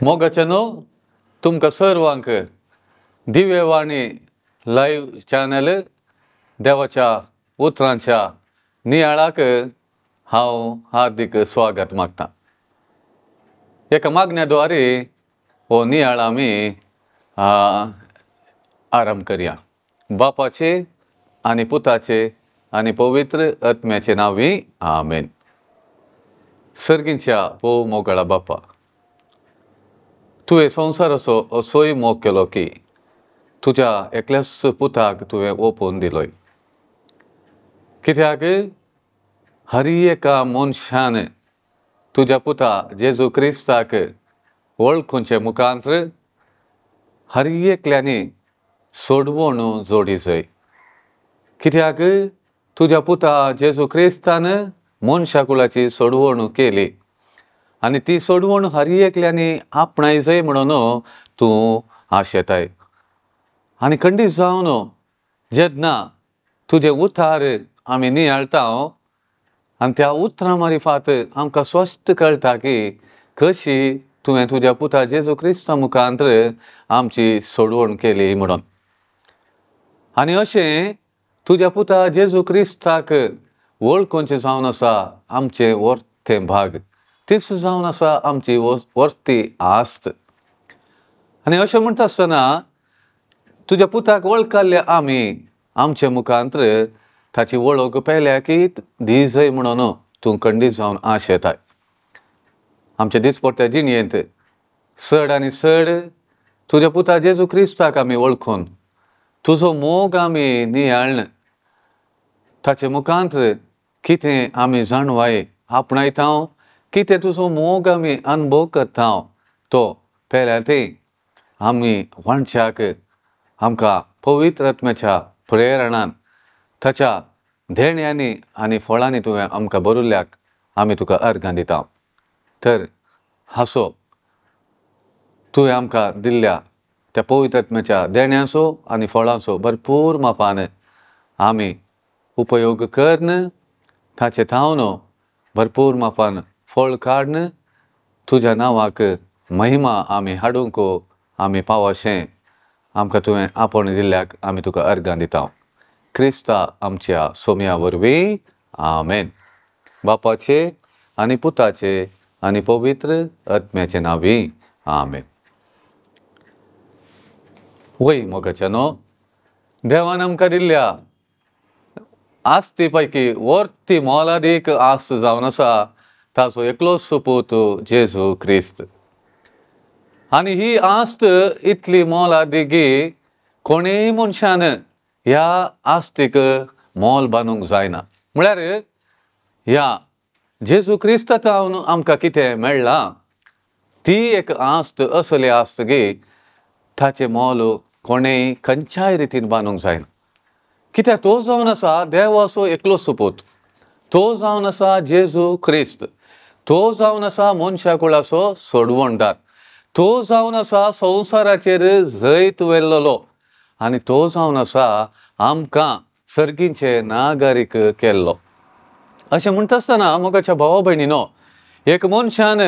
मोगाचेनो तुमकां सर्वांक Divyavani live channel देवाच्या उतरांच्या नियाळाक हांव हार्दिक स्वागत मागतां। एका मागण्याद्वारे हो नियाळ आमी आरंभ करया। बापाचे आनी पुताचे आनी पवित्र आत्म्याचे नांवी आमेन। सर्गींच्या पो मोगळा बापा, तुवें संवसाराचो असोय मोग केलो की तुज्या एकल्याच पुताक तुवें ओपून दिलोय। कित्याक हर एका मनशान तुज्या पुता जेजू क्रिस्ताक वळखुचे मुखांतर हर एकल्यानी सोडवण जोडी जाय। कित्याक तुज्या पुता जेजू क्रिस्तान मनशाकुळाची सोडवण केली आनी ती सोडवण हर एकल्यानी आपणाय जाय म्हणून तूं आशेताय। आनी खंडीत जावन जेन्ना तुजें उतार आमी नियाळटा आनी त्या उतरां मारिफात आमकां स्पश्ट कळटा की कशी तुवें तुज्या पुता जेजू क्रिस्ता मुखांतर आमची सोडवण केली म्हणून। आनी अशें तुज्या पुता जेजू क्रिस्ताक वळखुचें जावन आसा आमचें वर्तें भाग, तीच जावन आसा आमची वर्ती आस्त। आनी अशें म्हणटा आसतना तुज्या पुताक वळखले आमी आमचे मुखांतर ताची वळख पेल्याकीत दी जाय म्हणून तूं खंडीत जावन आशेताय। आमच्या दिसपट्ट्या जिणयेंत चड आनी चड तुज्या पुता जेजू क्रिस्ताक आमी वळखून तुजो मोग आमी नियाळन ताचे मुखांतर कितें आमी जाणवाय आपणायता, कितें तुजो मोग आमी अनुभव करता तो पेल्यार तें आमी वांच्याक आमकां पवित्र आत्म्याच्या प्रेरणान ताच्या धेण्यांनी आनी फळांनी तुवें आमकां भरिल्ल्याक आमी तुका अर्गां दिता। तर हांसो तुवें आमकां दिल्ल्या त्या पवित्र आत्म्याच्या धेण्यांचो आनी फळांचो भरपूर मापान आमी उपयोग करन ताचे थावन भरपूर मापान फळ काडन तुज्या नांवाक महिमा आमी हाडूंक आमी पावशें आमकां तुवें आपण दिल्ल्याक आमी तुका अर्गां दिता। क्रिस्ता आमच्या सोम्या वरवीं आमेन। बापाचे आनी पुताचे आनी पवित्र आत्म्याचे नांवी आमेन। वय मोगाचेनो, देवान आमकां दिल्ल्या आस्ती पैकी वर्ती मोलादीक आस्त जावन आसा ताचो एकलोच पूत जेजू क्रिस्त। आनी ही आस्त इतली मोलादीक कोणेय मनशान ह्या आस्तीक मोल बांदूंक जायना। म्हळ्यार ह्या जेजू क्रिस्तांतल्यान आमकां कितें मेळ्ळां ती एक आस्त असली आस्त गे ताचें मोल कोणेय खंयच्याय रितीन बांदूंक जायना। कित्याक तो जावन आसा देवाचो एकलोच पूत, तो जावन आसा जेजू क्रिस्त, तो जावन आसा मनशाकुळाचो सोडवणदार, तो जावन आसा संवसाराचेर जैत व्हेल्लो आनी तो जावन आसा आमकां सर्गींचे नागरीक केल्लो। अशें म्हणटा आसतना मोगाच्या भावा भयणीनो, एक मनशान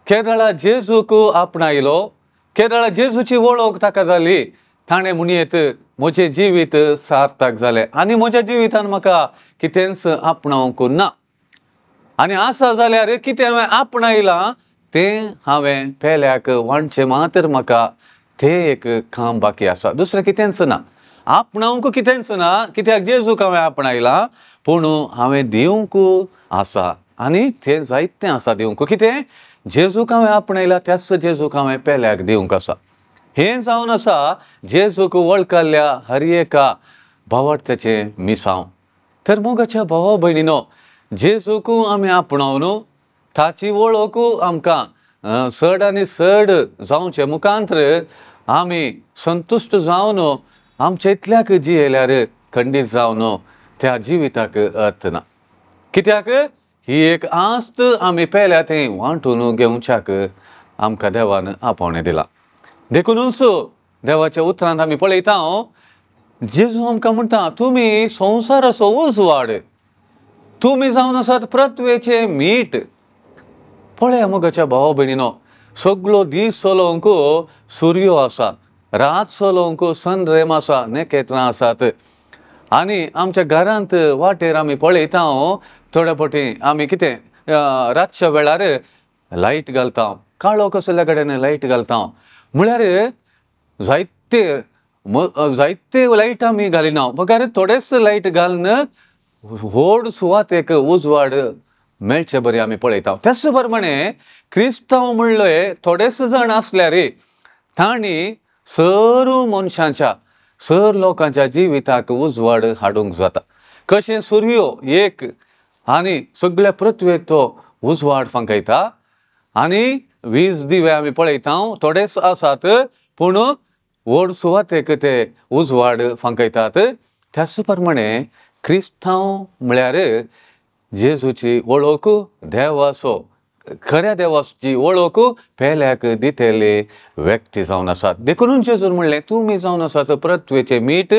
केदळा जेजूक आपणायलो, केदळा जेजूची वळख ताका जाली, ताणें म्हणयत म्हजें जिवीत सार्थक जालें आनी म्हज्या जिवितान म्हाका कितेंच आपणावंक ना। आनी आसा जाल्यार कितें हांवें आपणायलां तें हांवें पेल्याक वांडचें मातर म्हाका तें एक काम बाकी आसा, दुसरें कितेंच ना। आपणावंक कितेंच ना, कित्याक जेजूक हांवें आपणायलां, पूण हांवें दिवंक आसा आनी तें जायतें आसा दिवंक। कितें जेजूक हांवें आपणायलां त्याच जेजूक हांवें पेल्याक दिवंक आसा। हें जावन आसा जेजूक वळखल्या हर एका भावार्थ्याचें मिसांव। तर मोगाच्या भावा भयणीनो, जेजूक आमी आपणावन ताची वळख आमकां चड आनी चड जावचे मुखांतर आमी संतुश्ट जावन आमच्या इतल्याक जियेल्यार खंडीत जावन त्या जिविताक अर्थ ना। कित्याक ही एक आस्त आमी पेल्या थंय वांटून घेवच्याक आमकां देवान आपोवणें दिलां। देखूनच देवाच्या उतरांत आमी पळयता जेजू आमकां म्हणटा तुमी संवसाराचो उजवाड, तुमी जावन आसात पृथ्वेचें मीठ। पळया मोगाच्या भावा भयणीनो, सगळो दीस चलोवंक सूर्यो आसा, रात चलोवंक सन रेम आसा, नखेत्रां आसात. आनी आमच्या घरांत वाटेर आमी पळयता थोडे फावटी आमी कितें रातच्या वेळार लायट घालता, काळोख आसल्या कडेन लायट घालता. म्हळ्यार जायते लायट आमी घालिना, बगर थोडेच लायट घालन व्हड सुवातेक उजवाड मेळचे बरे आमी पळयता. त्याच प्रमाणे क्रिस्तांव म्हणले थोडेच जण आसल्यार तांणी सर मनशांच्या, सर लोकांच्या जिविताक उजवाड हाडूंक जाता. कशें सूर्यो एक आनी सगळ्या पृथ्वेक तो उजवाड फांकयता, आनी 20 दिवे आमी पळयता थोडेच आसात पूण व्हड सुवातेक ते उजवाड फांकयतात. त्याच प्रमाणे क्रिस्तांव म्हळ्यार जेजूची वळख, देवाचो खऱ्या देवाची वळख पेल्याक दितेले व्यक्ती जावन आसात. देखून जेजून म्हणलें तुमी जावन आसात पृथ्वेचे मीठ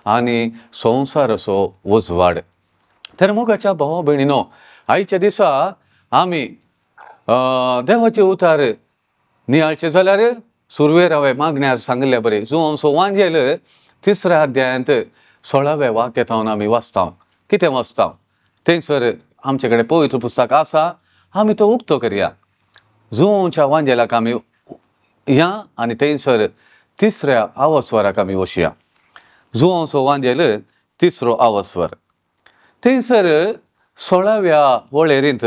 आनी संवसाराचो उजवाड. तर मोगाच्या भावा भयणीनो, आयच्या दिसा आमी देवाचे उतार नियाळचे जाल्यार सुरवेर हांवें मागण्यार सांगले बरें. जुवांचो वांजेल 3ऱ्या अध्यायांत 16वें वाक्यांत आमी वाचता. कितें वाचता? थंयसर आमचे कडेन पवित्र पुस्तक आसा, आमी तो उक्तो करया. जुवांच्या वांजेलाक आमी या आनी थंयसर 3ऱ्या आवस्वराक आमी वचया. जुवांचो वांजेल 3रो आवस्वर. थंयसर 16व्या वळेरींत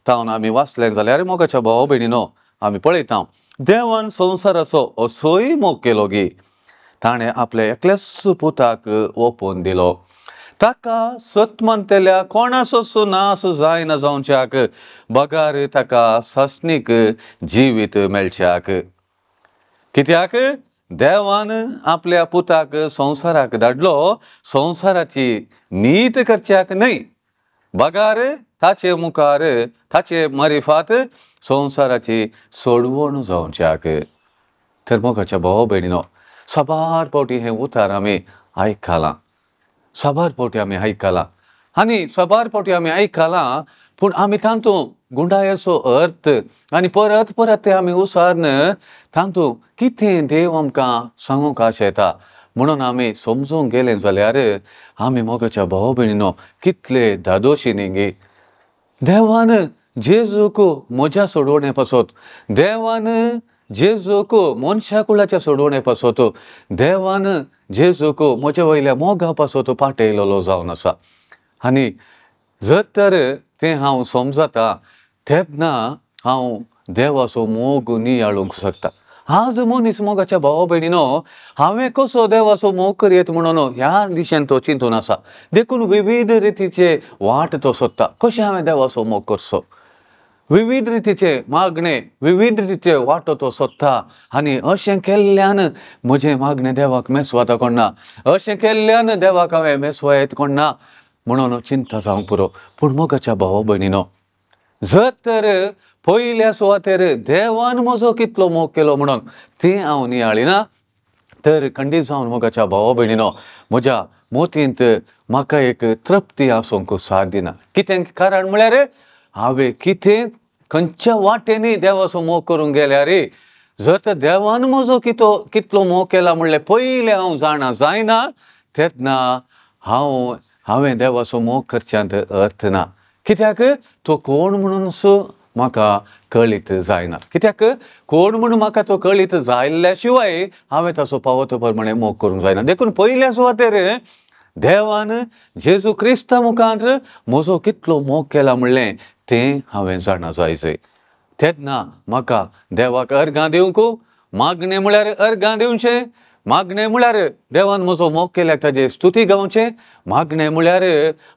तावन आमी वाचलें जाल्यार मोगाच्या भावा भयणीनो आमी पळयता, देवान संवसाराचो असोय मोग केलो गी, ताणें आपल्या एकल्याच पुताक ओपून दिलो, ताका सत्मंतल्या कोणाचोच नास जायना जावच्याक, बगार ताका सस्नीक जिवीत मेळच्याक. कित्याक देवान आपल्या पुताक संवसाराक धाडलो संवसाराची नीत करच्याक न्हय, बगार ताचे मुखार ताचे मारिफात संवसाराची सोडवण जावच्याक. तर मोगाच्या भावा भयणीनो, साबार फावटी हें उतार आमी आयकलां, साबार फावटी आमी आयकलां आनी साबार फावटी आमी आयकलां, पूण आमी तातूंत गुंडायेचो अर्थ आनी परत परत ते आमी उसारन तातूंत कितें देव आमकां सांगूंक आशेता म्हणून आमी समजूंक गेले जाल्यार आमी मोगाच्या भावा भयणीनो कितले धादोशीनी गे. देवान जेजूक म्हज्या सोडवणे पासत, देवान जेजूक मनशा कुळाच्या सोडवणे पासत, देवान जेजूक म्हज्या वयल्या मोगा पासत पाठयलेलो जावन आसा. आनी जर तर तें हांव समजता तेन्ना हांव देवाचो मोग नियाळूंक शकता. आज मनीस मोगाच्या भावा भयणीनो हांवें कसो देवाचो मोग करीत म्हणून ह्या दिशेन तो चिंतून आसा. देखून विविध रितीचे वाट तो सोदता, कशें हांवें देवाचो मोग करचो. विविध रितीचे मागणे, विविध रितीचे वाटो तो सोदता आनी अशें केल्ल्यान म्हजें मागणें देवाक मेसवाता कोणना, अशें केल्ल्यान देवाक हांवें मेसवायत कोणना म्हणून चिंता जावंक पुरो. पूण मोगाच्या भावा भयणीनो, जर तर पयल्या सुवातेर देवान म्हजो कितलो मोग केलो म्हणून तें हांव नियाळिना, तर खंडीत जावन मोगाच्या भावा भयणीनो म्हज्या मोतींत म्हाका एक तृप्ती आसूंक साथ दिना. कितें कारण म्हळ्यार हांवें कितें खंयच्या वाटेनी देवाचो मोग करूंक गेल्यार जर तर देवान म्हजो कितलो मोग केला म्हणलें पयलें हांव जाणा जायना, तेन्ना हांवें देवाचो मोग करच्यांत अर्थ ना. कित्याक तो कोण म्हणूनच म्हाका कळीत जायना. कित्याक कोण म्हणून म्हाका तो कळीत जाल्ल्या शिवाय हांवें ताचो पावो प्रमाणे मोग करूंक जायना. देखून पयल्या सुवातेर देवान जेजू क्रिस्ता मुखार म्हजो कितलो मोग केला म्हणलें तें हांवें जाणा जायचें. तेन्ना म्हाका देवाक अर्गां दिवंक, मागणें म्हळ्यार अर्गां दिवचें, मागणें म्हळ्यार देवान म्हजो मोग केल्याक ताजें स्तुती गावचें, मागणें म्हळ्यार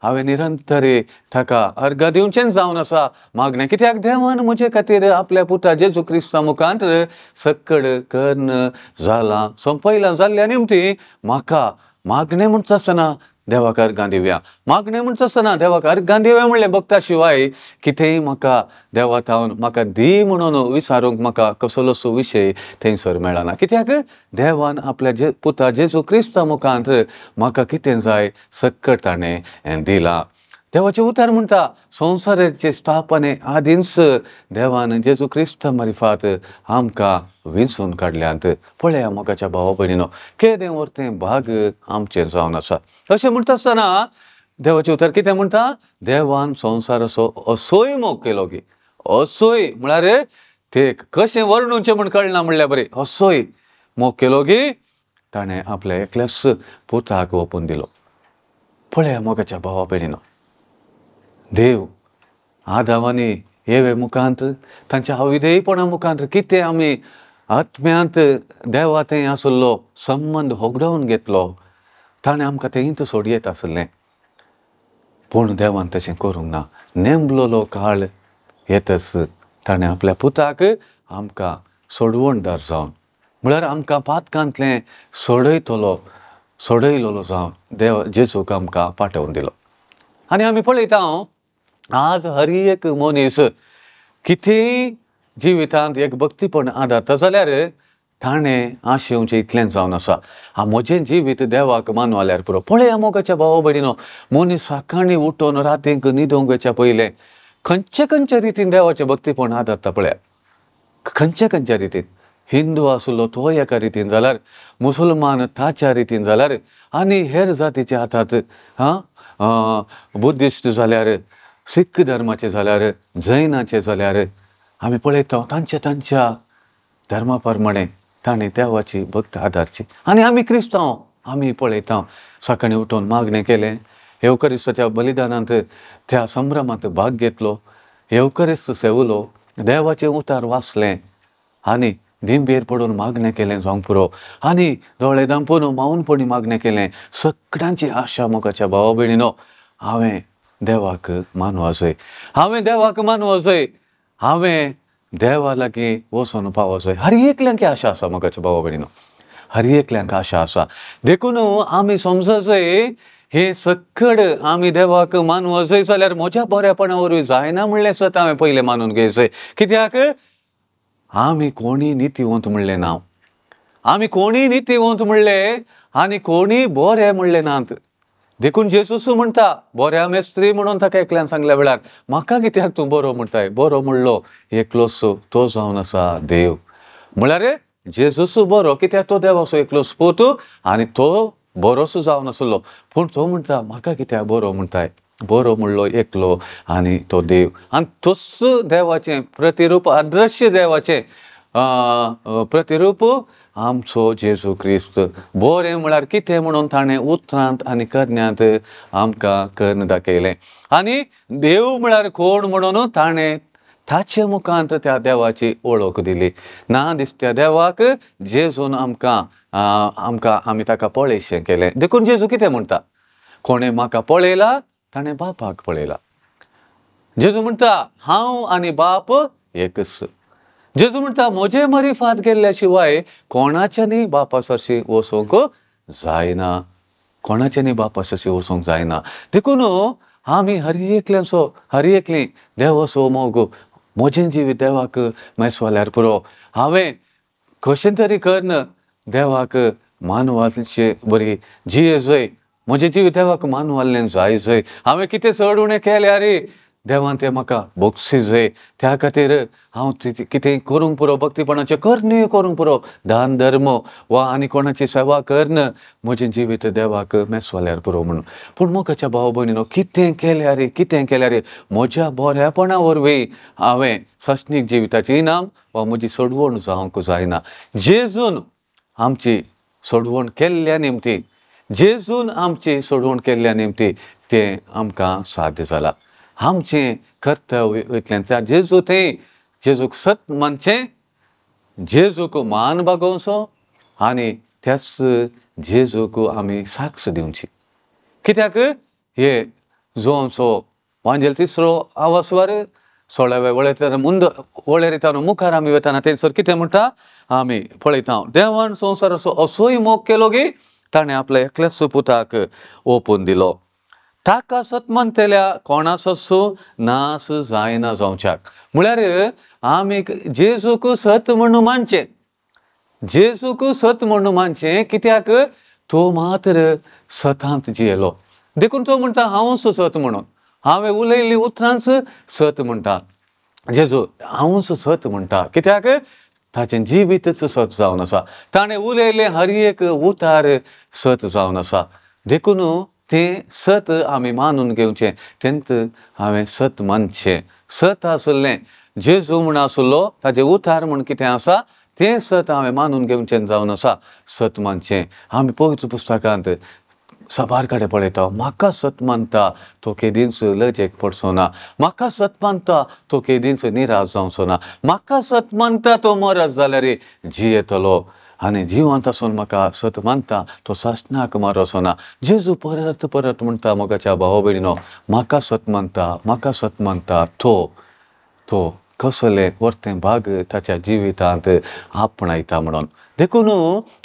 हांवें निरंतर ताका अर्गां दिवचें जावन आसा. मागणें कित्याक देवान म्हजे खातीर आपल्या पुता जेजू क्रिस्ता मुखार सक्कड कर्ण जालां संपयलां जाल्ल्या निमती म्हाका मागणें म्हणटा आसतना देवाक अर्गां दिवया. मागणें म्हणटा आसतना देवाक अर्गां दिवया म्हणलें बगता शिवाय कितेंय म्हाका देवा थावन म्हाका दी म्हणून विचारूंक म्हाका कसलोच विशय थंयसर मेळना. कित्याक देवान आपल्या पुता जेजू क्रिस्ता मुखार म्हाका कितें जाय सक्कड ताणें दिलां. देवाचे उतार म्हणटा संवसाराचे स्थापने आदींच देवान जेजू क्रिस्ता मार्फत आमकां विंचून काडल्यांत. पळया मोगाच्या भावा भयणीनो, केदें व्हरतें भाग आमचें जावन आसा. अशें म्हणटा आसतना देवाचे उतार कितें म्हणटा? देवान संवसार असोय मोग केलो गी. असोय म्हळ्यार ते कशें वर्णुचें म्हण कळना म्हणल्यार बरें. असोय मोग केलो गी ताणें आपल्या एकल्याच पुताक ओपून दिलो. पळया मोगाच्या भावा भयणीनो, देव आदामानी येवे मुखांत तांच्या अविधेयपणा मुखांत कितें आमी आत्म्यांत देवा थंय आसलो संबंद होगडावन घेतलो. ताणें आमकां थंय इंत सोडयत आसलें. पूण देवान तशें करूंक ना. नेमलोलो काळ येतच ताणें आपल्या पुताक आमकां सोडवणदार जावन म्हळ्यार आमकां पातकांतलें सोडयलोलो जावन देव जेजूक आमकां पाठोवन दिलो. आनी आमी पळयता आज हर एक मनीस कितेंय जिवितांत एक भक्तीपण आदारता जाल्यार ताणें आशेवचें इतलें जावन आसा, म्हजें जिवीत देवाक मानवाल्यार पुरो. पळया मोगाच्या भावा भयणीनो, मनीस सकाळीं उठोन रातीक न्हिदोंक वयच्या पयलें खंयचे रितीन देवाचें भक्तीपण आदारता पळया. खंयच्या रितीन. हिंदू आसलो तो एका रितीन जाल्यार, मुसलमान ताच्या रितीन जाल्यार, आनी हेर जातीचे आतात बुद्धिस्ट जाल्यार, सिख धर्माचे जाल्यार, जैनाचे जाल्यार आमी पळयता तांच्या धर्मा प्रमाणे ताणें देवाची भक्त आदारची. आनी आमी क्रिस्तांव आमी पळयता सकाळीं उठोन मागणें केलें, येवकरिस्ताच्या बलिदानांत त्या संभ्रमांत भाग घेतलो, येवकरिस्त सेवलो, देवाचें उतार वाचलें आनी दिंबेर पडून मागणें केलें जावंक पुरो, आनी दोळे धांपून मावनपणी मागणें केलें. सगळ्यांची आशा मोगाच्या भावा भयणीनो, हांवें देवाक मानूं जाय, हांवें देवाक मानूं जाय, हांवें देवा लागीं वचून पावो जाय. हर एकल्यांक आशा आसा मोगाच्या भावा भयणीनो, हर एकल्यांक आशा आसा. देखून आमी समज जाय हे सकड आमी देवाक मानूं जाय जाल्यार म्हज्या बरेपणा वरवीं जायना म्हणलें सत हांवें पयलें मानून घेवचें. कित्याक आमी कोणी नितीवंत म्हणलें ना, आमी कोणी नितीवंत म्हणलें आनी कोणी बरें म्हणलें नात. देखून जेजूस म्हणटा, बऱ्या मेस्त्री म्हणून ताका एकल्यान सांगल्या वेळार म्हाका कित्याक तूं बरो म्हणटाय? बरो म्हणलो एकलोच तो जावन आसा देव. म्हळ्यार जेजूस बरो कित्याक तो देवाचो एकलोच पूत आनी तो बरोच जावन आसलो. पूण तो म्हणटा म्हाका कित्याक बरो म्हणटाय? बरो म्हणलो एकलो आनी तो देव. आनी तोच देवाचें प्रतिरूप, अदृश्य देवाचें प्रतिरूप आमचो जेजू क्रिस्त. बरें म्हळ्यार कितें म्हणून ताणें उतरांत आनी करण्यांत आमकां करून दाखयलें. आनी देव म्हळ्यार कोण म्हणून ताणें ताचे मुखांत त्या देवाची वळख दिली. ना दिसत्या देवाक जेजून आमी ताका पळयशें केलें. देखून जेजू कितें म्हणटा? कोणें म्हाका पळयला ताणें बापाक पळयला. जेजू म्हणटा हांव आनी बाप एकच. जेजू म्हणटा म्हजे मार्फत गेल्ल्या शिवाय कोणाच्यानी बापा सरशी वचूंक जायना, कोणाच्यानी बापा सरशी वचूंक जायना. देखून आमी हर एकलीं देवाचो मोग म्हजें जिवीत देवाक मेसवाल्यार पुरो. हांवें कशें तरी करून देवाक मानवाचें बरी जिये जाय, म्हजें जिवीत देवाक मानवाल्लें जाय जाय. हांवें कितें चड उणें केल्यार देवान तें म्हाका बक्षीस जाय. त्या खातीर हांव कितें करूंक पुरो, भक्तीपणाचें करणी करूंक पुरो, दान धर्म वा आनी कोणाची सेवा करून म्हजें जिवीत देवाक मेसवाल्यार पुरो म्हणून. पूण मोगाच्या भाव भयणीनो, कितें केल्यार म्हज्या बऱ्यापणा वरवीं हांवें सस्नीक जिविताचें इनाम वा म्हजी सोडवण जावंक जायना. जेजून आमची सोडवण केल्ल्या निमती, जेजून आमची सोडवण केल्ल्या निमती तें आमकां साध्य जालां. आमचें कर्तव्य वयतल्यान त्या जेजू थंय जेजूक सत मानचें, जेजूक मान बागोवचो आनी त्याच जेजूक आमी साक्ष दिवची. कित्याक हे जो आमचो वांजेल तिसरो आवास्वार 16व्या वळेरेंतल्यान मुखार आमी वयताना थंयसर कितें म्हणटा आमी पळयता. देवान संवसाराचो असोय मोग केलो गी ताणें आपल्या एकल्याच पुताक ओपून दिलो. ताका सत मानतल्या कोणाचोच नास जायना जावच्याक. म्हळ्यार आमी जेजूक सत म्हणून मानचें, जेजूक सत म्हणून मानचें. कित्याक तो मात्र सतांत जियेलो. देखून तो म्हणटा हांवूच सत म्हणून, हांवें उलयल्लीं उतरांच सत म्हणटा. जेजू हांवूच सत म्हणटा, कित्याक ताचें जिवीतच सत जावन आसा. ताणें उलयलें हर एक उतार सत जावन आसा. देखून तें सत आमी मानून घेवचें, तेंत हांवें सत मानचें. सत आसलें जेजू म्हूण आसलो, ताचे उतार म्हूण कितें आसा तें सत हांवें मानून घेवचें जावन आसा. सत मानचें. आमी पवित्र पुस्तकांत साबार कडेन पळयता, म्हाका सत मानता तो केदींच लजेक पडचो ना. म्हाका सत मानता तो केदींच निराश जावचो ना. म्हाका सत मानता तो मरत जाल्यार जियेतलो. आनी जिवंत आसून म्हाका सत मानता तो सासणाक मरचो ना. जेजू परत परत म्हणटा मोगाच्या भाव भयणीनो, म्हाका सत मानता तो कसलें वर्तें भाग ताच्या जिवितांत आपणायता म्हणून. देखून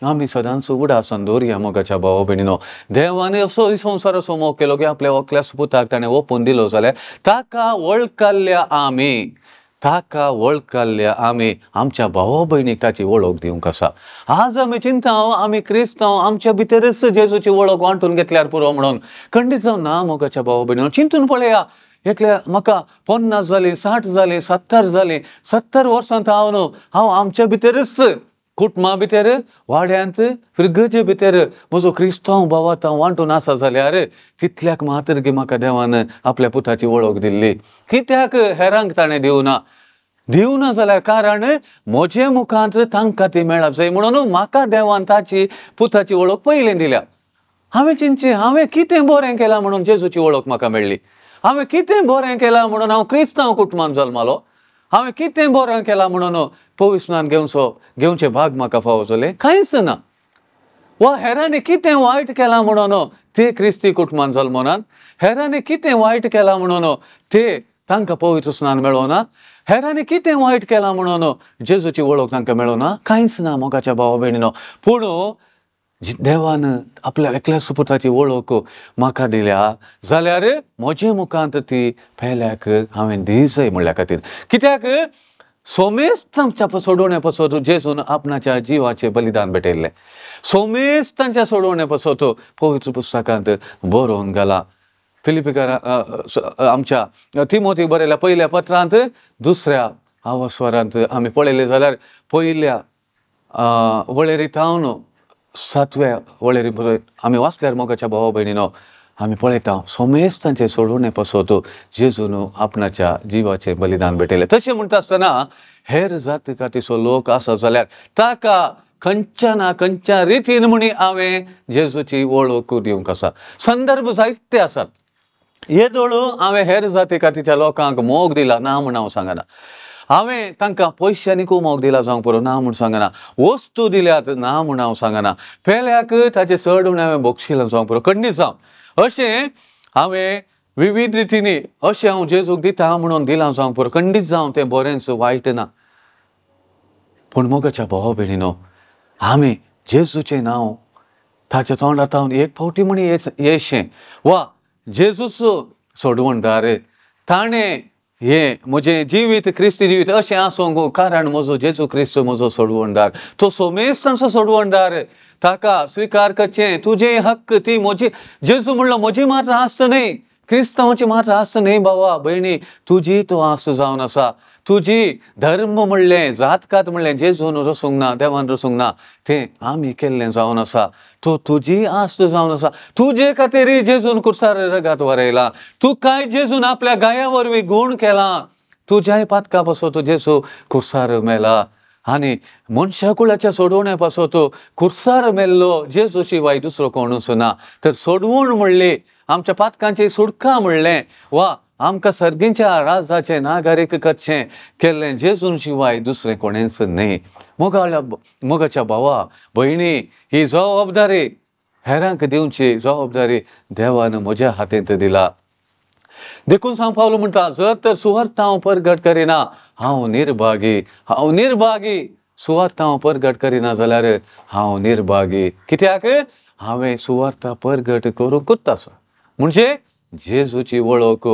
आमी सदांच उडासन दवरया मोगाच्या भाव भयणीनो. देवान असो संवसार असो मोग केलो की आपल्या एकल्याच पुताक ताणें ओपून दिलो जाल्यार ताका वळखल्या आमी आमच्या भाव भयणीक ताची वळख दिवंक आसा. आज आमी चिंतांव आमी क्रिस्तांव आमच्या भितरच जेजूची वळख वांटून घेतल्यार पुरो म्हणून. खंडीत जावन ना मोगाच्या भाव भयणीनो. चिंतून पळया, एकल्या म्हाका 50 जालीं, 60 जालीं, 70 जालीं, 70 वर्सांत हांव आमच्या भितरच कुटुंबा भितर, वाड्यांत, फिरगजे भितर म्हजो क्रिस्तांव भावात हांव वांटून आसा जाल्यार तितल्याक मात्र गी म्हाका देवान आपल्या पुताची वळख दिल्ली. कित्याक हेरांक ताणें दिवना जाल्यार कारण म्हजे मुखांत तांकां ती मेळप जाय म्हणून म्हाका देवान ताची पुताची वळख पयलें दिल्या. हांवें चिंतचें, हांवें कितें बरें केलां म्हणून जेजूची वळख म्हाका मेळ्ळी. हांवें कितें बरें केलां म्हणून हांव क्रिस्तांव कुटुंबांत जल्मालो. हांवें कितें बरें केलां म्हणून पवित्रस्नान घेवचें भाग म्हाका फावो जालें. कांयच ना. वा हेरांनी कितें वायट केलां म्हणून ते क्रिस्ती कुटुंबांत जल्मनात. हेरांनी कितें वायट केलां म्हणून ते तांकां पवित्रस्नान मेळोना. हेरांनी कितें वायट केलां म्हणून जेजूची वळख तांकां मेळोना. कांयच ना मोगाच्या भाव भयणीनो. पूण देवान आपल्या एकल्याच पुताची वळख म्हाका दिल्या जाल्यार म्हजे मुखांत ती फेल्याक हांवें दी जाय म्हणल्या खातीर. कित्याक सोमेस्तांच्या सोडवण्या पासत जेजून आपणाच्या जिवाचें बलिदान भेटयल्लें. सोमेस्तांच्या सोडवण्या पासत पवित्र पुस्तकांत बरोवन घाला. फिलिपिकारा आमच्या तिमोथीक बरयल्या पयल्या पत्रांत 2ऱ्या आवस्वारांत आमी पळयलें जाल्यार पयल्या वळेरींत हांव 7व्या वळेरी आमी वाचल्यार मोगाच्या भाव भयणीनो आमी पळयता सोमेस्तांचे सोडवणे पासत जेजून आपणाच्या जिवाचें बलिदान भेटयलें. तशें म्हणटा आसतना हेर जाती खातीरचो लोक आसा जाल्यार ताका खंयच्या ना खंयच्या रितीन म्हणी हांवें जेजूची वळख दिवंक आसा. संदर्भ जायते आसात. येदोळ हांवें हेर जाती खातीरच्या लोकांक मोग दिला ना म्हूण हांव सांगना. हांवें तांकां पयशांनीकूय मोग दिला जावंक पुरो ना म्हूण सांगना. वस्तू दिल्यात ना म्हूण हांव सांगना. पेल्याक ताचे चड म्हूण हांवें बक्षिलां जावंक पुरो. खंडीत जावं अशें हांवें विविध रितींनी अशें हांव जेजूक दिता म्हणून दिलां जावंक पुरो. खंडीत जावं तें बरेंच वायट ना. पूण मोगाच्या भाव भयणीनो आमी जेजूचें नांव ताच्या तोंडांत एक फावटी म्हणी येशें वा जेजूच सोडवणदार. ताणें हें म्हजें जिवीत क्रिस्ती जिवीत अशें आसूंक कारण म्हजो जेजू क्रिस्त म्हजो सोडवणदार. तो सोमेस्तांचो सोडवणदार. ताका स्विकार करचें. तुजें हक्क ती म्हजी जेजू म्हणलो म्हजी मात्र आस्त न्हय, क्रिस्तांवाची मात्र आस्त न्हय भावा भयणी, तुजी तो आस्त जावन आसा. तुजी धर्म म्हणलें जातकात म्हणलें जेजून रसूंक ना, देवान रसूंक ना, तें आमी केल्लें जावन आसा. तो तुजी आस्त जावन आसा. तुजे खातीर जेजून कुर्सार रगात वरयला. तुकाय जेजून आपल्या गाया वरवीं गूण केला. तुज्याय पातका पासत जेजू कुर्सार मेला. आनी मनशा कुळाच्या सोडवण्या पासत कुर्सार मेल्लो जेजू शिवाय दुसरो कोणूच ना. तर सोडवण म्हणली आमच्या पातकांची सुटका म्हणलें वा आमकां सर्गीच्या राजाचें नागरीक करचें केल्लें जेजून शिवाय दुसरें कोणेंच न्हय. मोगाच्या भावा भयणी ही जबाबदारी हेरांक दिवची जबाबदारी देवान म्हज्या हातींत दिला. देखून सांग पावलो म्हणटा जर तर सुवार्थ हांव परगट करिना हांव निर्भागी. सुवार्थ हांव परगट करिना जाल्यार हांव निर्भागी. कित्याक हांवें सुवार्थ परगट करूंकूच आसा. म्हणजे जेजूची वळख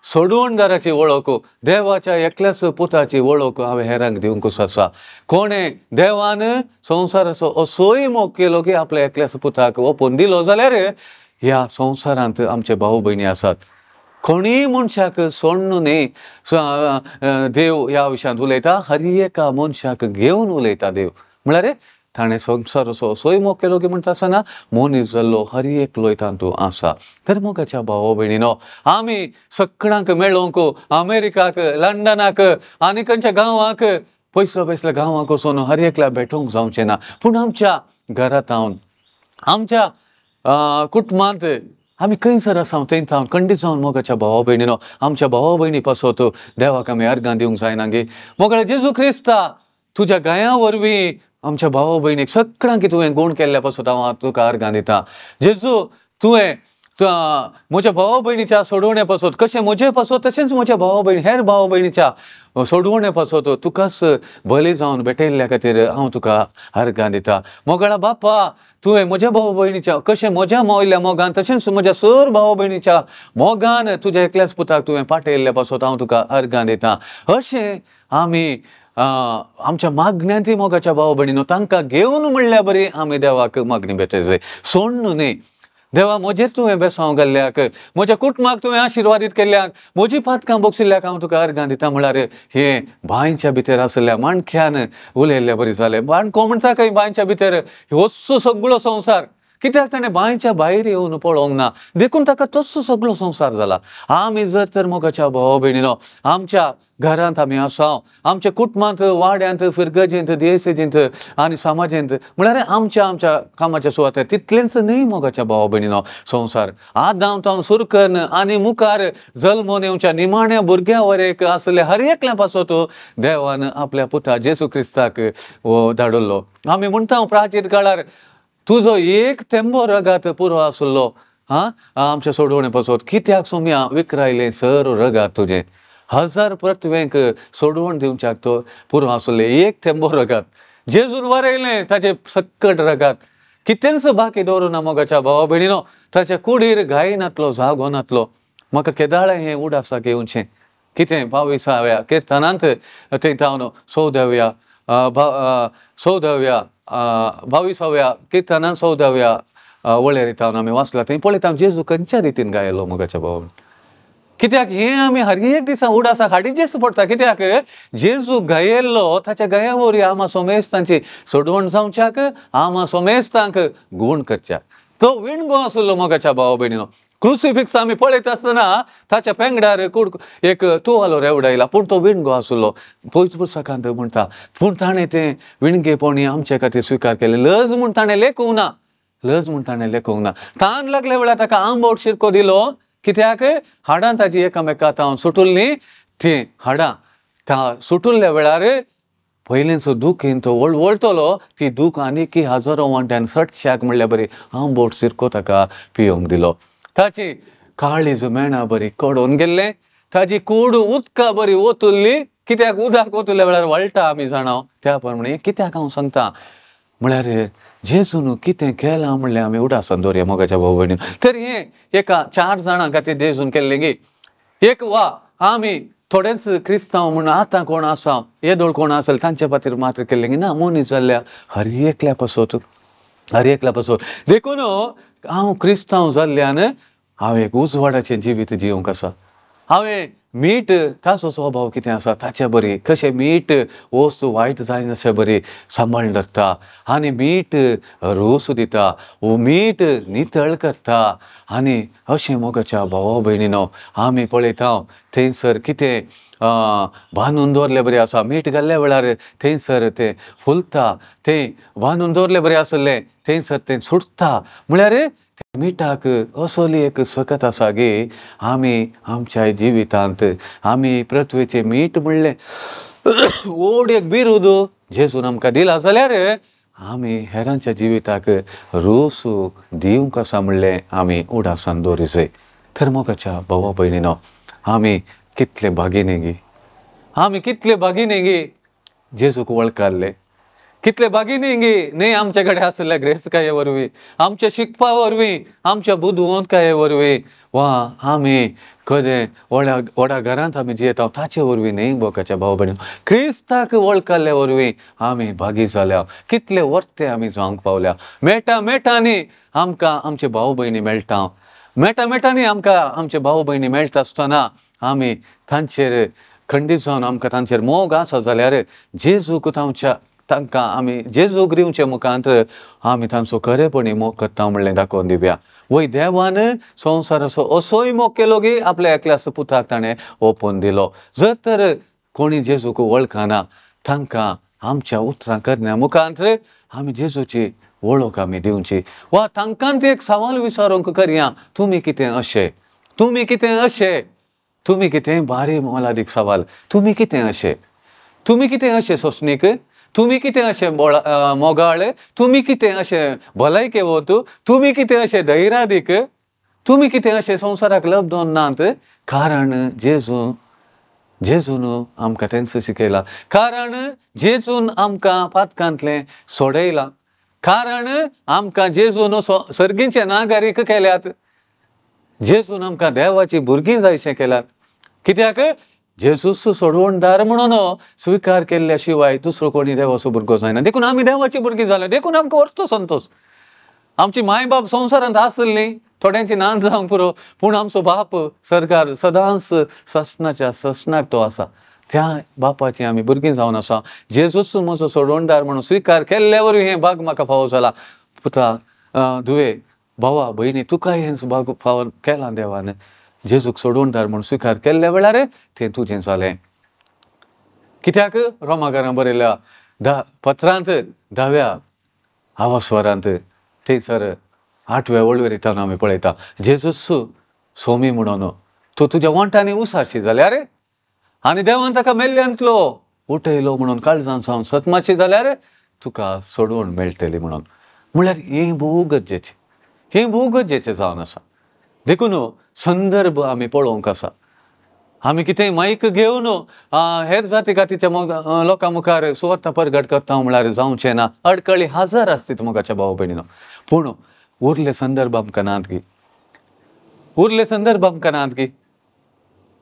सोडवणदाराची वळख देवाच्या एकल्याच पुताची वळख हांवें हेरांक दिवंकूच आसा. कोणें देवान संवसाराचो असोय मोग केलो की आपल्या एकल्याच पुताक ओपून दिलो जाल्यार ह्या संवसारांत आमचे भाऊ भयणी आसात. कोणीय मनशाक सोडून न्ही देव ह्या विशयांत उलयता. हर एका मनशाक घेवन उलयता देव. म्हळ्यार ताणें संवसार असोय मोग केलो की म्हणटा आसतना मनीस जाल्लो हर एकलोय तातूंत आसा. तर मोगाच्या भाव भयणीनो, आमी सगळ्यांक मेळोंक अमेरिकाक, लंडनाक आनी खंयच्या गांवांक पयसल्या गांवांक वचून हर एकल्या भेटोंक जावचें ना. पूण आमच्या घरांत आमच्या कुटुंबांत आमी खंयसर आसा थंय खंडीत जावन मोगाच्या भावा भयणीनो, आमच्या भावा भयणी पासत देवाक आमी अर्गां दिवंक जायना गे. मोगळे जेजू क्रिस्ता तुज्या गाया वरवीं आमच्या भावा भयणीक सगळ्यांक तुवें गूण केल्ल्या पासत हांव तुका अर्गां दिता. जेजू तुवें म्हज्या भावा भयणीच्या सोडवण्या पासत कशें म्हजे पासत तशेंच म्हज्या भावा भयणी हेर भावा भयणीच्या सोडवण्या पासत तुकाच बली जावन भेटयल्ल्या खातीर हांव तुका अर्गां दिता. मोगळा बापा तुवें म्हज्या भावा भयणीच्या कशें म्हज्या वयल्या मोगान तशेंच म्हज्या सर भावा भयणीच्या मोगान तुज्या एकल्याच पुताक तुवें पाठयल्ल्या पासत हांव तुका अर्गां दिता. अशें आमी आमच्या मागण्यांती मोगाच्या भावा भयणीनो तांकां घेवन म्हणल्या बरी आमी देवाक मागणी भेटय जाय. सोडून न्ही. देवा म्हजेर तुवें बेसांव घाल्ल्याक, म्हज्या कुटुंबाक तुवें आशिर्वादीत केल्ल्याक, म्हजी पातकां बक्षिल्ल्याक हांव तुका अर्गां दिता. म्हळ्यार हे बांयच्या भितर आसल्या माणक्यान उलयल्ल्या बरी जालें. कोण म्हणटा खंय बांयच्या भितर होच सगळो संवसार, कित्याक ताणें बांयच्या भायर येवन पळोवंक ना, देखून ताका तसो सगळो संवसार जाला. आमी जर तर मोगाच्या भावा भयणीनो आमच्या घरांत आमी आसां, आमच्या कुटुंबांत, वाड्यांत, फिरगजेंत, देसेजींत आनी समाजेंत, म्हळ्यार आमच्या कामाच्या सुवातेर तितलेंच न्ही मोगाच्या भावा भयणीनो संवसार. आदांतावन सुरकन आनी मुखार जल्मोन येवच्या निमाण्या भुरग्या वरेक आसले हर एकल्या पासत देवान आपल्या पुता जेजू क्रिस्ताक धाडुल्लो. आमी म्हणटा प्राचीन काळार तुजो एक थेंबो रगात पुरो आसलो आमच्या सोडवणे पासत. कित्याक सोम्या विकरायलें सर रगात तुजें 1000 परतवेंक सोडवण दिवच्याक तो पुरो आसले एक थेंबो रगात जेजून वरयलें ताचे सक्कट रगात. कितेंच बाकी दवरुना मोगाच्या भावा भयणीनो. ताच्या कुडीर गाय नातलो, जागो नातलो. म्हाका केदाळें हें उडासाक येवचें. कितें 22व्या किर्तनांत थंय हांव 22व्या किर्तनांत 14व्या वळेरेंत आमी वाचला. थंय पळयता जेजू खंयच्या रितीन गायलो मोगाच्या भावा. कित्याक हें आमी हर एक दिसा उडासाक हाडीचेच पडटा. कित्याक जेजू गायल्लो ताच्या गाया वरवीं आमा सोमेस्तांची सोडवण जावच्याक, आमा सोमेस्तांक गूण करच्याक. तो विणगो आसलो मोगाच्या भावा भयणीनो. क्रुसिफिक्स आमी पळयता आसतना ताच्या पेंगड्यार एक तुवालो रेवडायला, पूण तो विणगो आसलो. पयस पुस्तकांत म्हणटा पूण ताणें तें विणगेपणी आमचे खातीर स्विकार केलें. लज म्हूण ताणें लेखूंक ना. तान लागल्या वेळार ताका आंबोट शिरको दिलो. कित्याक हाडां ताजी एकामेकांत सुटुल्लीं. तीं हाडां सुटुल्ल्या वेळार पयलेंचो दूख येवन तो वळटलो. ती दूख आनीक हजारो वांट्यान सटश्याक म्हणल्या बरी आंबोट शिरको ताका पियोंक दिलो. ताची काळीज मेणा बरी कडून गेल्लें. ताजी कूड उदका बरी ओतुल्ली. कित्याक उदक ओतुल्ल्या वेळार वळटा आमी जाणां. त्या प्रमाणे कित्याक हांव सांगता म्हळ्यार जेजून कितें केलां म्हणलें आमी उडासान दवरया मोगाच्या भाव भयणीन. तर हें एका 4 जाणां खातीर जेजून केल्लें गे. एक वा आमी थोडेच क्रिस्तांव म्हूण आतां कोण आसा येदोळ कोण आसले तांचे खातीर मात्र केल्लें गे ना. मनीस जाल्ल्या हर एकल्या पासत देखून हांव क्रिस्तांव जाल्ल्यान हांव एक उजवाडाचें जिवीत जिवंक आसा. हांवें मीठ ताचो स्वभाव कितें आसा ताचे बरी कशें मीठ वस्तू वायट जायना अशें बरी सांबाळून दवरता. आनी मीठ रूस दिता, मीठ नितळ करता. आनी अशें मोगाच्या भावा भयणीनो आमी पळयता थंयसर कितें बांदून दवरलें बरें आसा. मीठ घाल्ल्या वेळार थंयसर तें फुलता. तें बांदून दवरलें बरें आसलें थंयसर तें सुटता. म्हळ्यार मिठाक असली एक सकत आसा गे. आमी आमच्या जिवितांत आमी पृथ्वीचें मीठ म्हणलें व्हड एक बिरुद जेजून आमकां दिला जाल्यार आमी हेरांच्या जिविताक रूस दिवंक आसा म्हणलें आमी उडासान दवरूं जाय. तर मोगाच्या भावा भयणीनो आमी कितले भागिने गे. जेजूक वळखाल्ले. कितले बागिनींगी न्ही आमचे कडेन आसले ग्रेस्काये वरवीं, आमच्या शिकपा वरवीं, आमच्या बुदवंतकाये वरवीं, वा आमी कदें व्हडा घरांत आमी जियेता ताचे वरवीं न्ही बोकाच्या भाव भयणी, क्रिस्ताक वळखले वरवीं आमी भागी जाल्या. कितले वर्ते आमी जावंक पावल्या. मेटांनी आमकां आमचे भाव भयणी मेळटा. मेटांनी आमकां आमचे भाव भयणी मेळटा आसतना आमी तांचेर खंडीत जावन आमकां तांचेर मोग आसा जाल्यार जेजूक तांकां आमी जेजूक दिवचे मुखांतर आमी तांचो खरेपणी मोग करता म्हणलें दाखोवन दिवया. वय देवान संवसाराचो असोय मोग केलो की आपल्या एकल्याच पुताक ताणें ओपून दिलो. जर तर कोणी जेजूक वळखना तांकां आमच्या उतरां करण्या मुखांतर आमी जेजूची वळख आमी दिवची. वा तांकांच एक सवाल विचारूंक करया, तुमी कितें अशें, तुमी कितें अशें, तुमी कितें बारी मोलादीक सवाल, तुमी कितें अशें, तुमी कितें अशें सोंसणीक, तुमी कितें अशें मोगाळ, तुमी कितें अशें भलायकेवंत, तुमी कितें अशें धैर्यादीक, तुमी कितें अशें संवसाराक लब दोन्नात. कारण जेजून आमकां तेंच शिकयलां. कारण जेजून आमकां पातकांतलें सोडयलां. कारण आमकां जेजून सर्गींचे नागरीक केल्यात. जेजून आमकां देवाची भुरगीं जायशें केल्यात. कित्याक जेजूस सोडवणदार म्हणून स्विकार केल्ल्या शिवाय दुसरो कोणी देवाचो भुरगो जायना. देखून आमी देवाची भुरगीं जाले, देखून आमकां वरचो संतोश. आमची माय बाप संवसारांत आसली, थोड्यांची नांद जावंक पुरो, पूण आमचो बाप सरकार सदांच ससनाच्या ससनाक तो आसा. त्या बापाची आमी भुरगीं जावन आसा. जेजूस म्हजो सोडवणदार म्हणून स्विकार केल्ल्या वरवीं हें भाग म्हाका फावो जाला. पुता, धुवे, भावा, भयणी, तुकाय हें भाग फावो केलां देवान. जेजूक सोडवणदार म्हणून स्विकार केल्ल्या वेळार तें तुजें जालें. कित्याक रोमाकारां बरयल्या पत्रांत 10व्या आवास्वरांत थंयसर 8व्या वळेरींतल्यान आमी पळयता, जेजूस सोमी म्हणून तूं तुज्या वंटांनी उसारशी जाल्यार आनी देवान ताका मेल्ल्यांतलो उठयलो म्हणून काळजांत सावन सतमाची जाल्यार तुका सोडवण मेळटली म्हणून. म्हळ्यार हें भोव गरजेचें, हें भोव गरजेचें जावन आसा. देखून संदर्भ आमी पळोवंक आसा. आमी कितेंय मायक घेवन हेर जाती खातीच्या लोकां मुखार सुवार्ता परगट करता म्हळ्यार जावचें ना. अडकळी हजार आसतात मोगाच्या भाव भयणीनो, पूण उरले संदर्भ आमकां नात गी, उरले संदर्भ आमकां नात गी.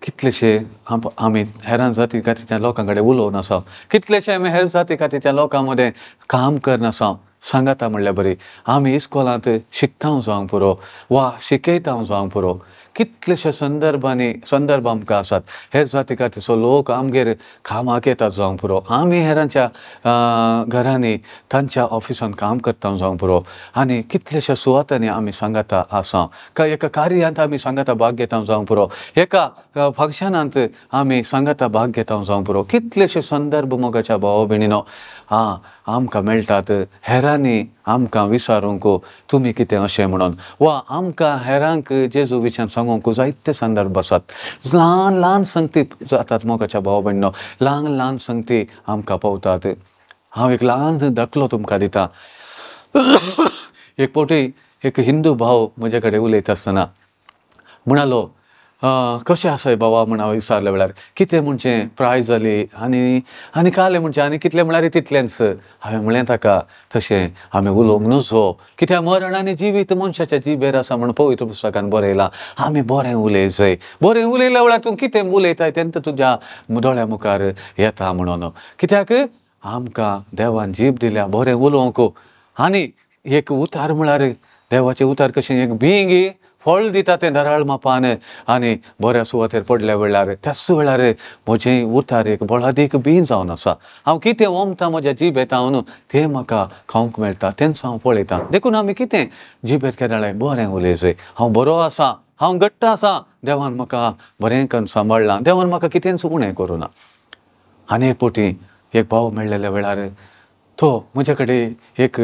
कितलेशे आमी हेरां जाती खातीच्या लोकां कडेन उलोवन आसा, कितलेशे आमी हेर जाती खातीच्या लोकां मदें काम करन आसा. सांगाता म्हणल्यार बरी, आमी इस्कॉलांत शिकता जावंक पुरो वा शिकयता जावंक पुरो. कितलेशे संदर्भ आमकां आसात. हेर जाती खातीचो लोक आमगेर कामाक येतात जावंक पुरो. आमी हेरांच्या घरांनी तांच्या ऑफिसान काम करता जावंक पुरो. आनी कितलेशे सुवातांनी आमी सांगाता आसा. एका कार्यांत आमी सांगाता भाग घेता जावंक पुरो. एका फंक्शनांत आमी सांगाता भाग घेता जावंक पुरो. कितलेशे संदर्भ मोगाच्या भाव भयणीनो आमकां मेळटात. हेरांनी आमकां विचारूंक तुमी कितें अशें म्हणून, वा आमकां हेरांक जेजू विशयान सांगूंक जायते संदर्भ आसात. ल्हान ल्हान संगती जातात मोगाच्या भाव भयणीनो, ल्हान ल्हान संगती आमकां पावतात. हांव एक ल्हान दाखलो तुमकां दितां. एक फावटी एक हिंदू भाव म्हजे कडेन उलयता आसतना म्हणलो, कशें आसाय बाबा म्हण हांव विचारल्या वेळार, कितें म्हणचे प्रायज जाली आनी काले म्हणचे आनी कितलें म्हळ्यार तितलेंच. हांवें म्हळें ताका, तशें आमी उलोवंक नजो, कित्याक मरण आनी जिवीत मनशाच्या जिबेर आसा म्हण पवित्र पुस्तकान बरयलां. आमी बरें उलय जाय. बरें उलयल्या वेळार तूं कितें उलयताय तेन्ना तुज्या दोळ्या मुखार येता म्हणून. कित्याक आमकां देवान जीब दिल्या बरें उलोवंक. आनी एक उतार म्हळ्यार देवाचें उतार कशें एक बिंगी फळ दिता तें धराळ मापान आनी बऱ्या सुवातेर पडल्या वेळार त्याच वेळार म्हजें उतार एक बळादीक बीं जावन आसा. हांव कितें वमतां म्हज्या जिबेतावन तें म्हाका खावंक मेळटा, तेंच हांव पळयतां. देखून आमी कितें जिबेर केन्नाय बरें उलय जाय. हांव बरो आसा, हांव घट्ट आसा, देवान म्हाका बरें करून सांबाळलां, देवान म्हाका कितेंच उणें करूं ना. आनी एक फावटी एक भाव मेळिल्ल्या वेळार तो म्हजे कडेन एक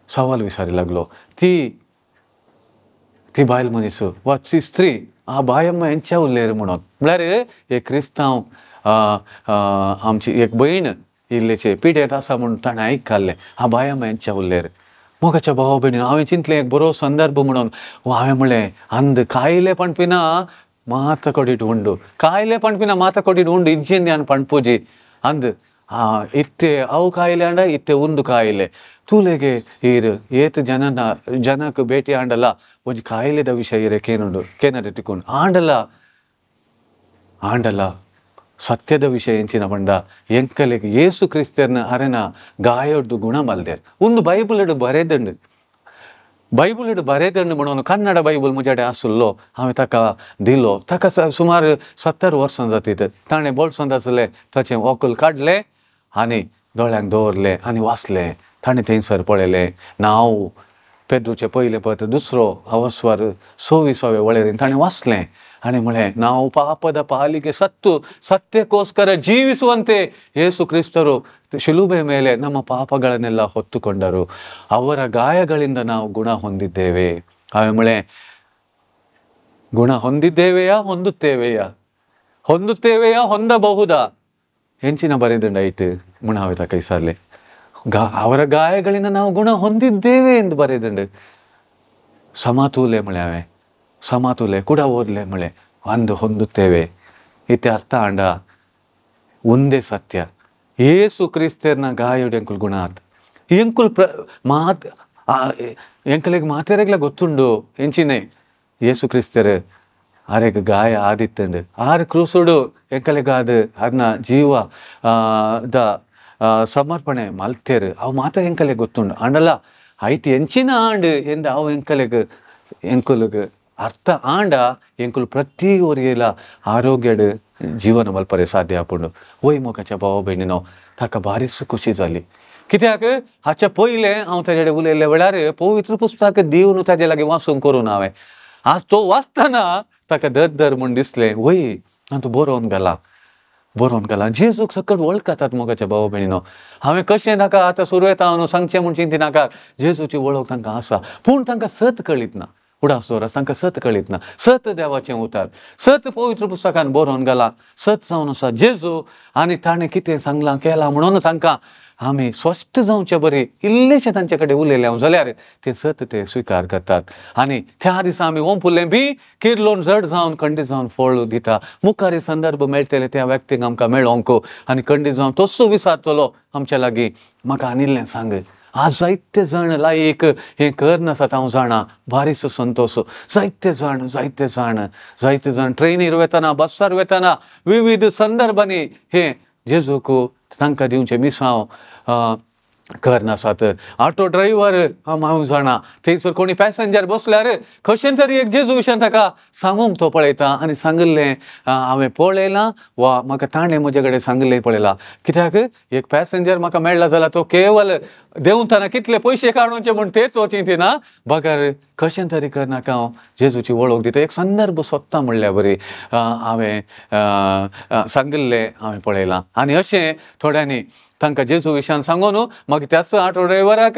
सवाल विचारूंक लागलो. ती बायल मनीस वा ती स्त्री बायम्मा हेंच्या उरलेर म्हणून. म्हळ्यार एक क्रिस्तांव आमची एक भयण इल्लेशे पिडेत आसा म्हणून ताणें आयकल्लें बायम्मा हेंच्या उरलेर. मोगाच्या भावा भयणीन हांवें चिंतलें एक बरो संदर्भ म्हणून. हांवें म्हणलें, अंध कायले पणपिना मात कोडी ढूंढ, कायले पणपिना मात कोडी ढूंढ इज्जिन्यान पणपूजी. अंध ಇತ್ತೆ ಅವು ಕಾಯಿಲೆ ಅಂಡ ಇತ್ತೆ ಒಂದು ಕಾಯಿಲೆ ತೂಲೆಗೆ ಈರು ಏತ್ ಜನಕ್ಕೆ ಭೇಟಿ ಆಂಡಲ್ಲ ಒಂಜಿ ಕಾಯಿಲೆದ ವಿಷಯ ಇರೆ ಕೇನಡೆ ತಿಕ್ಕೊಂಡು ಆಂಡಲ ಸತ್ಯದ ವಿಷಯ ಎಂಚಿನ ಬಂಡ ಎಂಕಲೆಗೆ ಯೇಸು ಕ್ರಿಸ್ತರ್ನ ಅರೆನ ಗಾಯೊಡ್ದು ಗುಣ ಮಲ್ದೆ ಒಂದು ಬೈಬಲ್ ಬರೆದಂಡು ಮಾಡೋನು ಕನ್ನಡ ಬೈಬಲ್ ಮುಜಾಡೆ ಆಸುಲ್ಲೋ ಆమె ತಕ ದಿಲೋ ತಕ ಸುಮಾರು 70 ವರ್ಷ जातीत ताणे बोल संदासले तचे ओकल काढले आणि डोळ्यांक दवरले आणि वाचले ताणे थंयसर पळयले नांव पेद्रूचे पयले पत्र दुसरो अवस्वर 26 वळेरीन ताणे वाचले आणि म्हळे ನಾವು ಪಾಪದ ಪಾಲಿಗೆ ಸತ್ತು ಸತ್ಯಕ್ಕೋಸ್ಕರ ಜೀವಿಸುವಂತೆ ಯೇಸು ಕ್ರಿಸ್ತರು ಶಿಲುಬೆ ಮೇಲೆ ನಮ್ಮ ಪಾಪಗಳನ್ನೆಲ್ಲ ಹೊತ್ತುಕೊಂಡರು ಅವರ ಗಾಯಗಳಿಂದ ನಾವು ಗುಣ ಹೊಂದಿದ್ದೇವೆ ಆಮೇಲೆ ಗುಣ ಹೊಂದಿದ್ದೇವೆಯಾ ಹೊಂದಬಹುದಾ ಹೆಂಚಿನ ಬರೆದಂಡಾಯ್ತು ಮುಣಾವಿತ ಕೈಸಾಲೆ ಅವರ ಗಾಯಗಳಿಂದ ನಾವು ಗುಣ ಹೊಂದಿದ್ದೇವೆ ಎಂದು ಬರೆದಂಡು ಸಮತೂಲೆ ಮಳೆಯಾವೆ ಸಮತುಲೆ ಕೂಡ ಓದ್ಲೆ ಮಳೆ ಹೊಂದುತ್ತೇವೆ ಇತ್ತೆ ಅರ್ಥ ಆಂಡ ಒಂದೇ ಸತ್ಯ ಏಸು ಕ್ರಿಸ್ತರ್ನ ಗಾಯಡ್ ಎಂಕುಲ್ ಗುಣ ಆತ್ ಎಂಕುಲ್ ಎಂಕಲಿಗೆ ಮಾತೆರೆಗ್ಲ ಗೊತ್ತುಂಡು ಎಂಚಿನೆ ಏಸು ಕ್ರಿಸ್ತರ್ ಆರೆಗ್ ಗಾಯ ಆದಿತ್ತಂಡು ಆರು ಕ್ರೂಸುಡು ಎಂಕಲಿಗಾದ ಅದನ್ನ ಜೀವ ದ ಸಮರ್ಪಣೆ ಮಲ್ತೇರು ಅವು ಮಾತ ಎಂಕಲಿಗೆ ಗೊತ್ತುಂಡು ಆಂಡಲ್ಲ ಐತಿ ಎಂಚಿನ ಆಂಡ್ ಎಂದ ಅವು ಎಂಕುಲ್ಗೆ ಅರ್ಥ ಆಂಡ ಎಂಕುಲು ಪ್ರತಿ ಒರಿಗೆಲ ಆರೋಗ್ಯಡ್ ಜೀವನ ಮಲ್ಪರೆ ಸಾಧ್ಯ ಆಪುಂಡು ओय मोगाच्या भावा भयणीनो ताका बारीच खुशी जाली कित्याक हाच्या पयले हांव ताजेडे उलयल्ले वेळार पवित्र पुस्तक दिवन ताजे लागीं वाचूंक करून हांवें आज तो वाचतना ताका दर म्हूण दिसलें वय तूं बरोवन गेला जेजूक सकट वळखतात मोगाच्या भावा भयणीनो हांवें कशें नाका आतां सुरू येता हांव सांगचें म्हूण चिंतिनाका जेजूची वळख तांकां आसा पूण तांकां सत कळीत ना उडासोरा तांकां सत कळीत ना सत देवाचें उतार सत पवित्र पुस्तकान बरोवन गेला सत जावन आसा जेजू आनी ताणें कितें सांगलां केलां म्हणून तांकां आमी स्वस्थ जावचे बरी इल्लेशें तांचे कडेन उलयलें जाल्यार ते सत ते स्विकार करतात आनी त्या दिसा आमी ओंपुल्लें बी किर्लोन जड जावन खंडीत जावन फळ दिता मुखारी संदर्भ मेळटले त्या व्यक्तीक आमकां मेळोंक आनी खंडीत जावन तसो विसारतलो आमच्या लागीं म्हाका आनिल्लें सांग आज जायते जण लायक हें करनासता हांव जाणा बारीच संतोश जायते जाण ट्रेनीर वेतना बसार वेतना विविध संदर्भांनी हे जेजूक तांकां दिवचें मिसांव करनासत ऑटो ड्रायव्हर हांव जाणा थंयसर कोणी पॅसेंजर बसल्यार कशें तरी एक जेजू विशयान ताका सांगूंक तो पळयता आनी सांगलें हांवें पळयलां वा म्हाका ताणें म्हजे कडेन सांगलें पळयलां कित्याक एक पॅसेंजर म्हाका मेळ्ळा जाल्यार तो केवल देंवतना कितले पयशे काडूचे म्हूण तेच चिंतिना बगर कशें तरी करनाका हांव जेजूची वळख दिता एक संदर्भ सोदता म्हणल्यार बरी हांवें सांगलें हांवें पळयलां आनी अशें थोड्यांनी तांकां जेजू विशयान सांगून मागीर त्याच ऑटो ड्रायव्हराक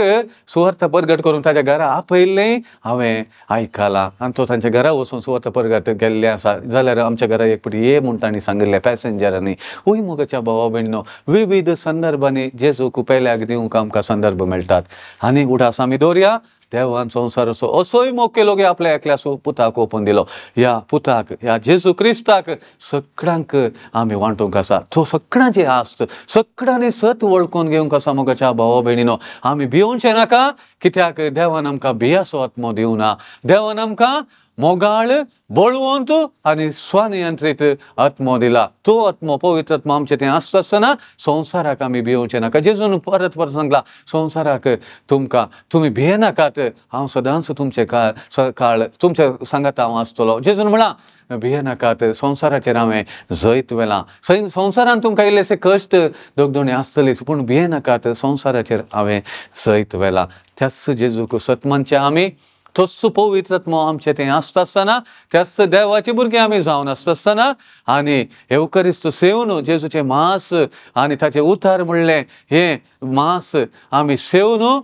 सुवार्थ परगट करून ताच्या घरा आपयल्लें हांवें आयकलां आनी तो तांच्या घरा वचून सुवार्थ परगट गेल्लें आसा जाल्यार आमच्या घरा एक फावटी ये म्हूण तांणी सांगिल्लें पॅसेंजरांनी ओय मोगाच्या भावा भयणीनो विविध संदर्भांनी जेजूक पेल्याक दिवंक आमकां संदर्भ मेळटात आनी उडास आमी दवरया देवान संवसार असोय मोग केलो गे आपल्या एकल्या पुताक ओपून दिलो ह्या पुताक ह्या जेजू क्रिस्ताक सगळ्यांक आमी वांटूंक आसा तो सगळ्यांची आस्त सगळ्यांनी सत वळखून घेवंक आसा मोगाच्या भावा भयणीनो आमी भिवचें नाका कित्याक देवान आमकां भियासो आत्मो दिवना देवान आमकां मोगाळ बळवंत आनी स्वनियंत्रीत आत्मो दिला तो आत्मो पवित्र आत्मो आमचें तें आसता आसतना संवसाराक आमी भिवचें नाका जेजून परत सांगला संवसाराक तुमी भियेनाकात हांव सदांच तुमचे काळ तुमच्या सांगात हांव आसतलो जेजून म्हळां भियेनाकात संवसाराचेर हांवें जैत वेलां संवसारान तुमकां इल्लेशे कश्ट दोगदोणी आसतलीच पूण भियेनाकात संवसाराचेर हांवें जैत वेलां त्याच जेजूक सतमानचे आमी तोच पवित्र आत्मो आमचें तें आसता आसतना त्याच देवाची भुरगीं आमी जावन आसता आसतना आनी एवकरिस्त सेवन जेजूचें मास आनी ताचें उतार म्हणलें हें मास आमी सेवन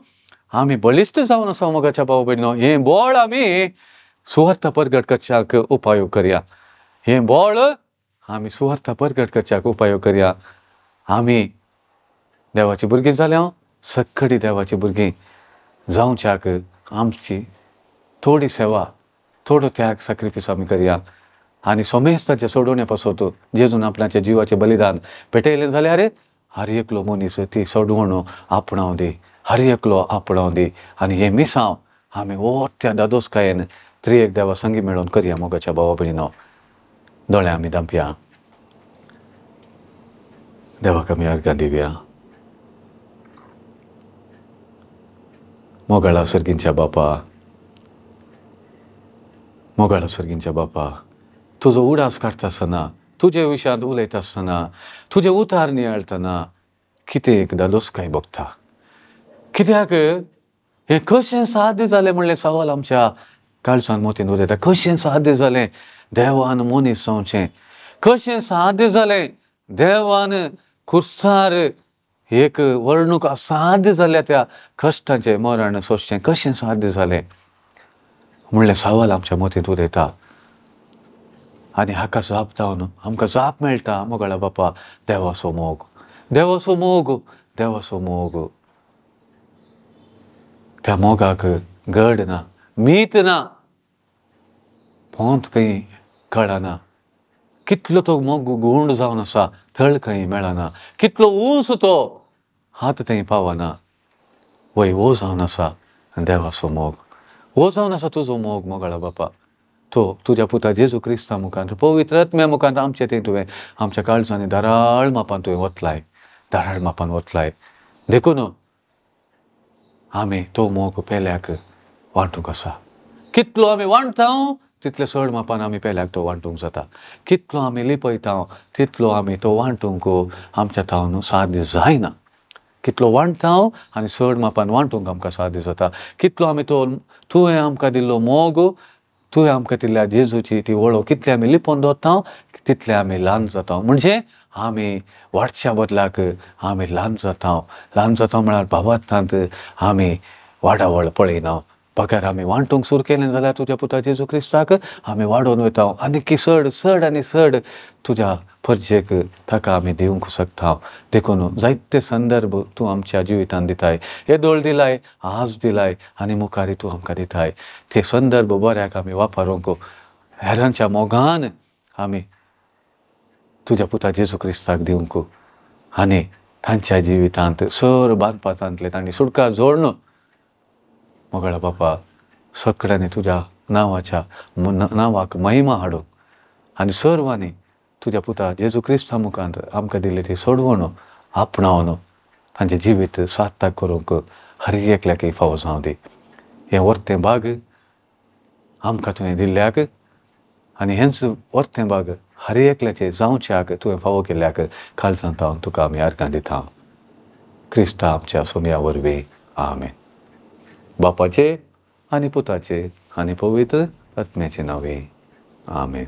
आमी बळिश्ट जावन आसा मोगाच्या भाव भयणीनो हें बळ आमी सुवार्थ परगट करच्याक उपयोग करया हें बळ आमी सुवार्थ परगट करच्याक उपयोग करया आमी देवाची भुरगीं जाल्या सगळीं देवाची भुरगीं जावच्याक आमची थोडी सेवा थोडो त्याग सॅक्रिफायस आमी करया आनी सोमेस्ताचे सोडोवण्या पासत जेजून आपणाच्या जिवाचें बलिदान पेटयलें जाल्यार हर एकलो मनीस ती सोडवणो आपणाव दी, हर एकलो आपणाव दी आनी हे मिसांव आमी ओत्या दादोसकायेन त्रियेक देवा संगी मेळोन करया मोगाच्या भावा भयणीनो. दोळे आमी धांपया. देवाक आमी अर्घ्यां दिवया. मोगाळा सर्गींच्या बापा, मोगाळा सर्गींच्या बापा, तुजो उडास काडटा आसतना, तुजे विशयांत उलयता आसतना, तुजे उतार नियाळतना कितें दादोसकाय भोगता. कित्याक हें कशें साध्य जालें म्हणलें सवाल आमच्या काळजांत मोतीन उलयता. कशें साध्य जालें देवान मनीस जावचें, कशें साध्य जालें देवान खुर्सार एक वर्णूक असाध्य जाल्या त्या कश्टाचें मरण सोंसचें कशें साध्य जालें म्हणलें सवाल आमच्या मोतींत उलयता. आनी हाका जाप जावन आमकां जाप मेळटा मोगाळा बापा, देवाचो मोग, देवाचो मोग, देवाचो मोग. त्या मोगाक गड ना, मीत ना, पोंत खंय कळना. कितलो तो मोग गुंड जावन आसा थळ खंय मेळना. कितलो ऊंच तो हात थंय पावना. वय वो जावन आसा देवाचो मोग, वो जावन आसा तुजो मोग मोगाळा बापा. तो तुज्या पुता जेजू क्रिस्ता मुखार पवित्र आत्म्या मुखार आमचे थंय तुवें आमच्या काळजांनी धाराळ मापान तुवें वतलाय, धाराळ मापान वतलाय. देखून आमी तो मोग पेल्याक वांटूंक आसा. कितलो आमी वांटता तितले चड मापान आमी पेल्याक तो वांटूंक जाता. कितलो आमी लिपयता तितलो आमी तो वांटूंक आमच्या थावन साध्य जायना. कितलो वांटता आनी चड मापान वांटूंक आमकां साध्य जाता. कितलो आमी तो तुवें आमकां दिल्लो मोग, तुवें आमकां दिल्ल्या जेजूची ती वळो कितले आमी लिपोवन दवरता तितले आमी ल्हान जाता. म्हणजे आमी वाडच्या बदलाक आमी ल्हान जाता. ल्हान जाता म्हळ्यार भावार्थांत आमी वाडावळ पळयना. पगार आमी वांटूंक सुरू केलें जाल्यार तुज्या पुता जेजू क्रिस्ताक आमी वाडोवन वयता. आनी चड चड आनी चड तुज्या फर्जेक ताका आमी दिवंक शकता. देखून जायते संदर्भ तूं आमच्या जिवितांत दिताय. येदोळ दिलाय, आज दिलाय आनी मुखारी तूं आमकां दिताय. ते संदर्भ बऱ्याक आमी वापरूंक हेरांच्या मोगान आमी तुज्या पुता जेजू क्रिस्ताक दिवंक आनी तांच्या जिवितांत सर बांदपातांतले तांणी सुडका जोडून मोगाळा बापा सगळ्यांनी तुज्या नांवाच्या नांवाक महिमा हाडूंक आनी सर्वांनी तुज्या पुता जेजू क्रिस्ता मुखार आमकां दिल्ली ती सोडवण आपणावन तांचें जिवीत सार्थक करूंक हर एकल्याक फावो जावं दी. हें वर्तें भाग आमकां तुवें दिल्ल्याक आनी हेंच वर्तें भाग हर एकल्याचें जावच्याक तुवें फावो केल्ल्याक काळजांत हांव तुका आमी अर्घां दिता. क्रिस्ता आमच्या सोम्या वरवीं आमेन. बापाचे आनी पुताचे आनी पवित्र आत्म्याचे नांवे आमेन.